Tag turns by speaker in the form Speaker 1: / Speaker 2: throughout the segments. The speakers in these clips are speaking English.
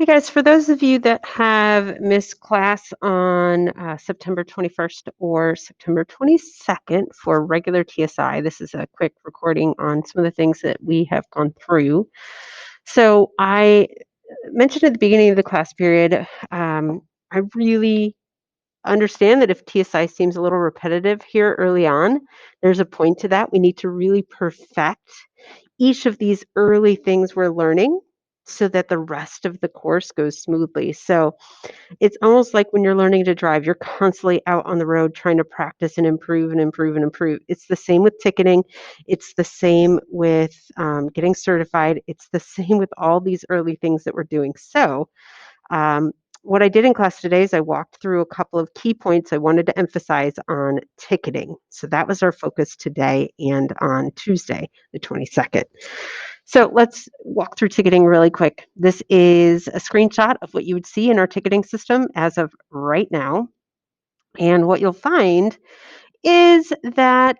Speaker 1: Hey guys, for those of you that have missed class on September 21st or September 22nd for regular TSI, this is a quick recording on some of the things that we have gone through. So I mentioned at the beginning of the class period, I really understand that if TSI seems a little repetitive here early on, there's a point to that. We need to really perfect each of these early things we're learning so that the rest of the course goes smoothly. So it's almost like when you're learning to drive, you're constantly out on the road trying to practice and improve and improve and improve. It's the same with ticketing. It's the same with getting certified. It's the same with all these early things that we're doing. So um, what I did in class today is I walked through a couple of key points I wanted to emphasize on ticketing. So that was our focus today and on Tuesday, the 22nd. So let's walk through ticketing really quick. This is a screenshot of what you would see in our ticketing system as of right now. And what you'll find is that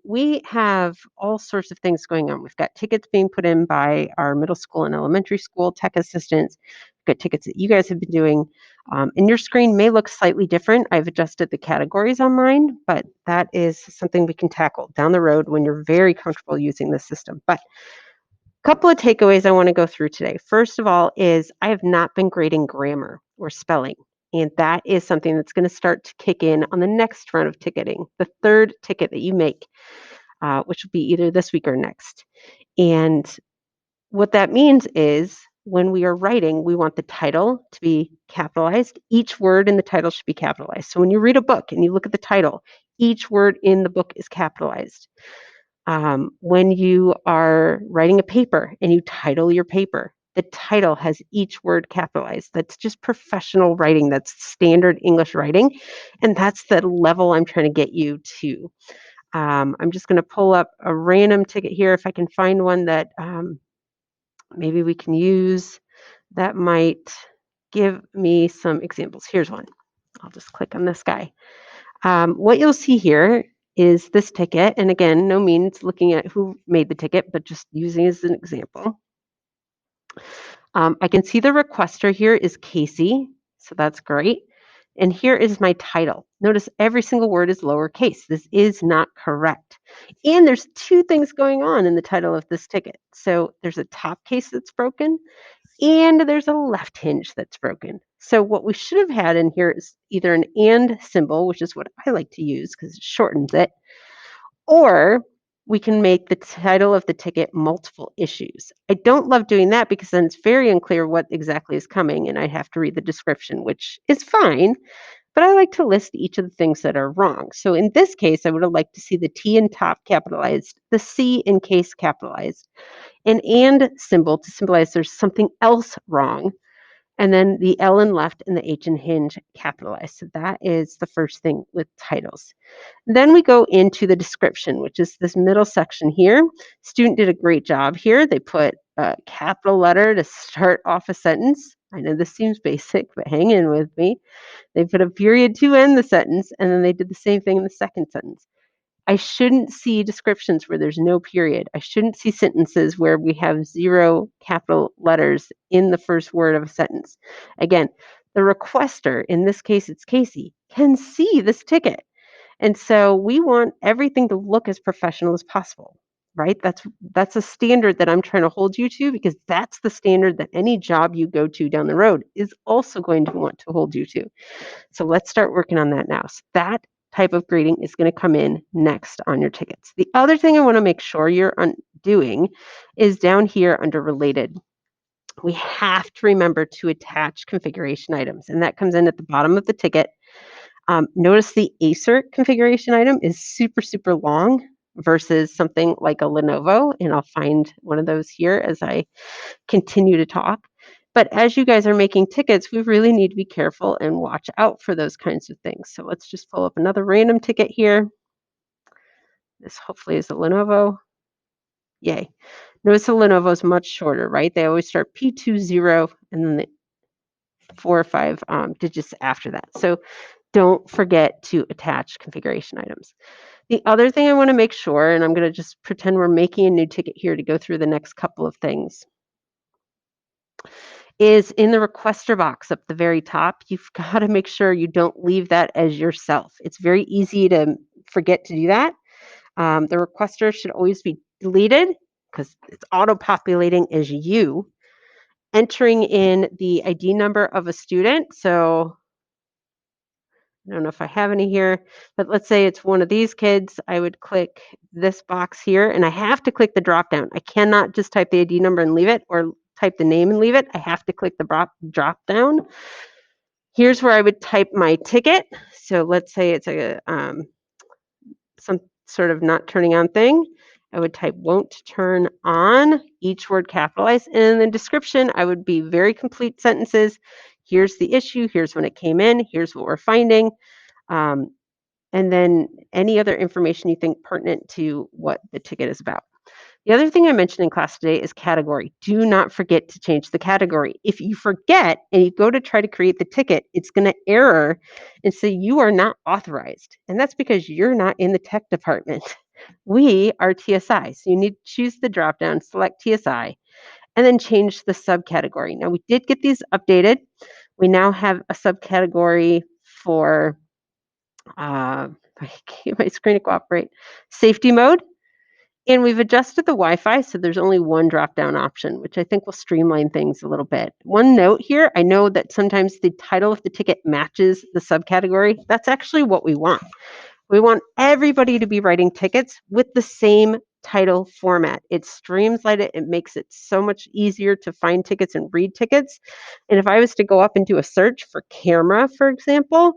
Speaker 1: we have all sorts of things going on. We've got tickets being put in by our middle school and elementary school tech assistants. We've got tickets that you guys have been doing. And your screen may look slightly different. I've adjusted the categories on mine, but that is something we can tackle down the road when you're very comfortable using the system. But couple of takeaways I want to go through today. First of all is I have not been grading grammar or spelling. And that is something that's going to start to kick in on the next round of ticketing, the third ticket that you make, which will be either this week or next. And what that means is when we are writing, we want the title to be capitalized. Each word in the title should be capitalized. So when you read a book and you look at the title, each word in the book is capitalized. When you are writing a paper and you title your paper, the title has each word capitalized. That's just professional writing. That's standard English writing. And that's the level I'm trying to get you to. I'm just going to pull up a random ticket here if I can find one that maybe we can use that might give me some examples. Here's one. I'll just click on this guy. What you'll see here is this ticket, and again, no means looking at who made the ticket, but just using as an example. I can see the requester here is Casey, so that's great. And here is my title. Notice every single word is lowercase. This is not correct. And there's two things going on in the title of this ticket. So there's a top case that's broken, and there's a left hinge that's broken. So what we should have had in here is either an and symbol, which is what I like to use because it shortens it, or we can make the title of the ticket multiple issues. I don't love doing that because then it's very unclear what exactly is coming and I have to read the description, which is fine, but I like to list each of the things that are wrong. So in this case, I would have liked to see the T in top capitalized, the C in case capitalized, an and symbol to symbolize there's something else wrong, and then the L in left and the H in hinge capitalized. So that is the first thing with titles. Then we go into the description, which is this middle section here. Student did a great job here. They put a capital letter to start off a sentence. I know this seems basic, but hang in with me. They put a period to end the sentence, and then they did the same thing in the second sentence. I shouldn't see descriptions where there's no period. I shouldn't see sentences where we have zero capital letters in the first word of a sentence. Again, the requester, in this case it's Casey, can see this ticket. And so we want everything to look as professional as possible, right? That's a standard that I'm trying to hold you to because that's the standard that any job you go to down the road is also going to want to hold you to. So let's start working on that now. So that type of grading is going to come in next on your tickets. The other thing I want to make sure you're doing is down here under related. We have to remember to attach configuration items, and that comes in at the bottom of the ticket. Notice the Acer configuration item is super, super long versus something like a Lenovo, and I'll find one of those here as I continue to talk. But as you guys are making tickets, we really need to be careful and watch out for those kinds of things. So let's just pull up another random ticket here. This hopefully is a Lenovo. Yay. Notice the Lenovo is much shorter, right? They always start P20 and then the 4 or 5 digits after that. So don't forget to attach configuration items. The other thing I want to make sure, and I'm going to just pretend we're making a new ticket here to go through the next couple of things, is in the requester box up the very top. You've got to make sure you don't leave that as yourself. It's very easy to forget to do that. The requester should always be deleted because it's auto-populating as you, entering in the ID number of a student. So I don't know if I have any here, but let's say it's one of these kids. I would click this box here, and I have to click the drop down. I cannot just type the ID number and leave it, or type the name and leave it. I have to click the drop down. Here's where I would type my ticket. So let's say it's a some sort of not turning on thing. I would type won't turn on, each word capitalized. And in the description, I would be very complete sentences. Here's the issue. Here's when it came in. Here's what we're finding. Um, and then any other information you think pertinent to what the ticket is about. The other thing I mentioned in class today is category. Do not forget to change the category. If you forget and you go to try to create the ticket, it's going to error and say you are not authorized. And that's because you're not in the tech department. We are TSI. So you need to choose the drop down, select TSI, and then change the subcategory. Now, we did get these updated. We now have a subcategory for my screen to cooperate, safety mode. And we've adjusted the Wi-Fi, so there's only one drop-down option, which I think will streamline things a little bit. One note here, I know that sometimes the title of the ticket matches the subcategory. That's actually what we want. We want everybody to be writing tickets with the same title format. It streamlines it. It makes it so much easier to find tickets and read tickets. And if I was to go up and do a search for camera, for example,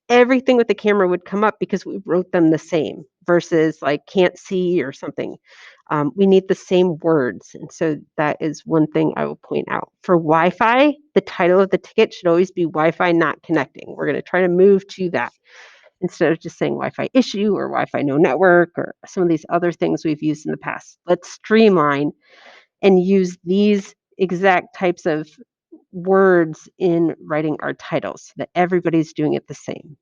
Speaker 1: everything with the camera would come up because we wrote them the same versus like can't see or something. We need the same words. And so that is one thing I will point out. For Wi-Fi, the title of the ticket should always be Wi-Fi not connecting. We're going to try to move to that instead of just saying Wi-Fi issue or Wi-Fi no network or some of these other things we've used in the past. Let's streamline and use these exact types of words in writing our titles so that everybody's doing it the same.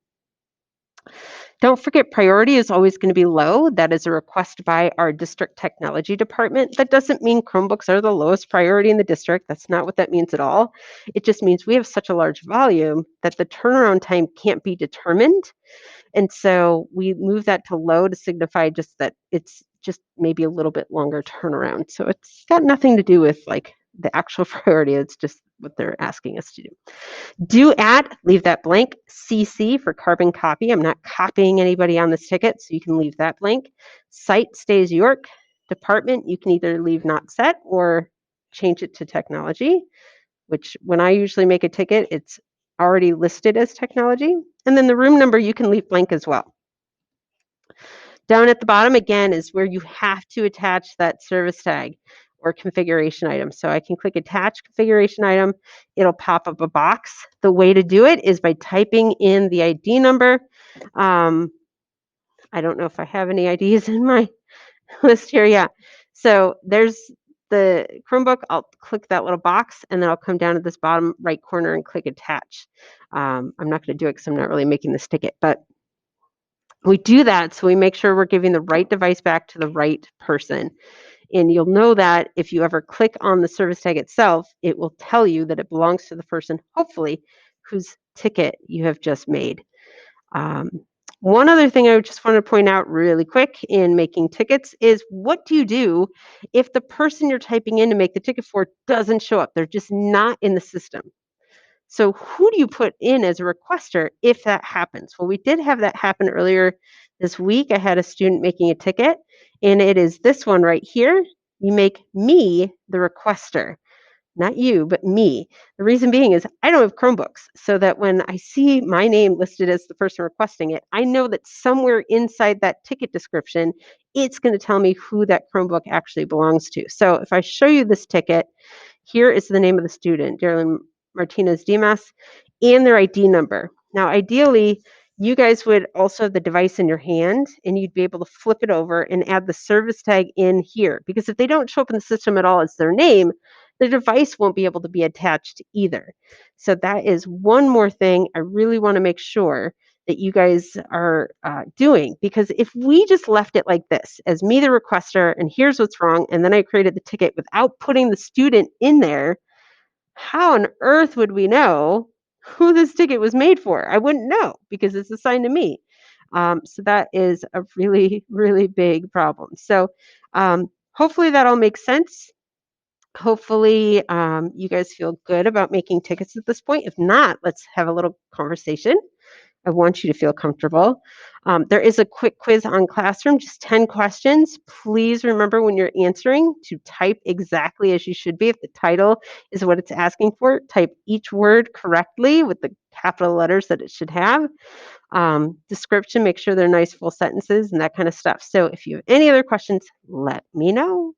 Speaker 1: Don't forget priority is always going to be low. That is a request by our district technology department. That doesn't mean Chromebooks are the lowest priority in the district. That's not what that means at all. It just means we have such a large volume that the turnaround time can't be determined. And so we move that to low to signify just that it's just maybe a little bit longer turnaround. So it's got nothing to do with like the actual priority. It's just what they're asking us to do. Do at, leave that blank. CC for carbon copy. I'm not copying anybody on this ticket, so you can leave that blank. Site stays York. Department, you can either leave not set or change it to technology, which when I usually make a ticket, it's already listed as technology. And then the room number, you can leave blank as well. Down at the bottom, again, is where you have to attach that service tag or configuration item. So I can click attach configuration item. It'll pop up a box. The way to do it is by typing in the ID number. I don't know if I have any IDs in my list here. Yeah. So there's the Chromebook. I'll click that little box and then I'll come down to this bottom right corner and click attach. I'm not going to do it because I'm not really making this ticket, but we do that so we make sure we're giving the right device back to the right person. And you'll know that if you ever click on the service tag itself, it will tell you that it belongs to the person, hopefully, whose ticket you have just made. One other thing I just want to point out really quick in making tickets is what do you do if the person you're typing in to make the ticket for doesn't show up? They're just not in the system. So who do you put in as a requester if that happens? Well, we did have that happen earlier this week. I had a student making a ticket, and it is this one right here. You make me the requester, not you, but me. The reason being is I don't have Chromebooks, so that when I see my name listed as the person requesting it, I know that somewhere inside that ticket description, it's going to tell me who that Chromebook actually belongs to. So if I show you this ticket, here is the name of the student, Darylyn Martinez Dimas, and their ID number. Now, ideally, you guys would also have the device in your hand and you'd be able to flip it over and add the service tag in here. Because if they don't show up in the system at all as their name, the device won't be able to be attached either. So that is one more thing I really want to make sure that you guys are doing. Because if we just left it like this, as me the requester, and here's what's wrong, and then I created the ticket without putting the student in there, how on earth would we know who this ticket was made for? I wouldn't know because it's assigned to me. So that is a really, really big problem. So hopefully that all makes sense. Hopefully you guys feel good about making tickets at this point. If not, let's have a little conversation. I want you to feel comfortable. There is a quick quiz on Classroom, just 10 questions. Please remember when you're answering to type exactly as you should be. If the title is what it's asking for, type each word correctly with the capital letters that it should have. Description, make sure they're nice full sentences and that kind of stuff. So if you have any other questions, let me know.